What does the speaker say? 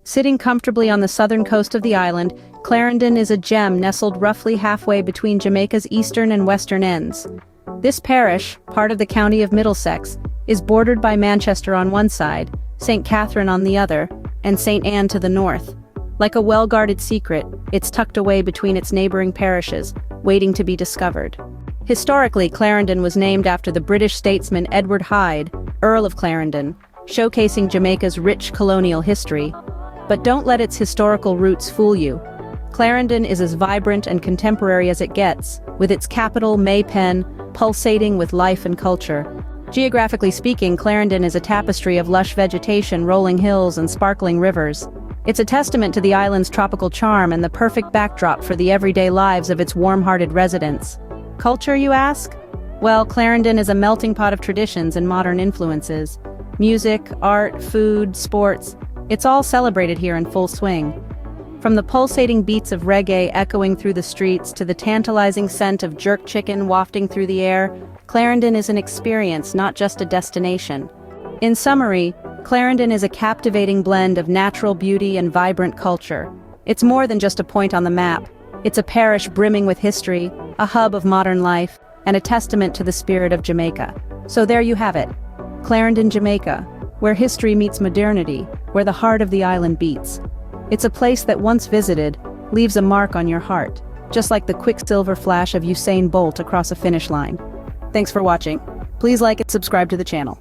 Sitting comfortably on the southern coast of the island, Clarendon is a gem nestled roughly halfway between Jamaica's eastern and western ends. This parish, part of the county of Middlesex, is bordered by Manchester on one side, St. Catherine on the other, and St. Anne to the north. Like a well-guarded secret, it's tucked away between its neighboring parishes, waiting to be discovered. Historically, Clarendon was named after the British statesman Edward Hyde, Earl of Clarendon, showcasing Jamaica's rich colonial history. But don't let its historical roots fool you. Clarendon is as vibrant and contemporary as it gets, with its capital, May Pen, pulsating with life and culture. Geographically speaking, Clarendon is a tapestry of lush vegetation, rolling hills, and sparkling rivers. It's a testament to the island's tropical charm and the perfect backdrop for the everyday lives of its warm-hearted residents. Culture, you ask? Well, Clarendon is a melting pot of traditions and modern influences. Music, art, food, sports, it's all celebrated here in full swing. From the pulsating beats of reggae echoing through the streets to the tantalizing scent of jerk chicken wafting through the air, Clarendon is an experience, not just a destination. In summary, Clarendon is a captivating blend of natural beauty and vibrant culture. It's more than just a point on the map. It's a parish brimming with history, a hub of modern life, and a testament to the spirit of Jamaica. So there you have it. Clarendon, Jamaica, where history meets modernity, where the heart of the island beats. It's a place that once visited, leaves a mark on your heart, just like the quicksilver flash of Usain Bolt across a finish line. Thanks for watching. Please like and subscribe to the channel.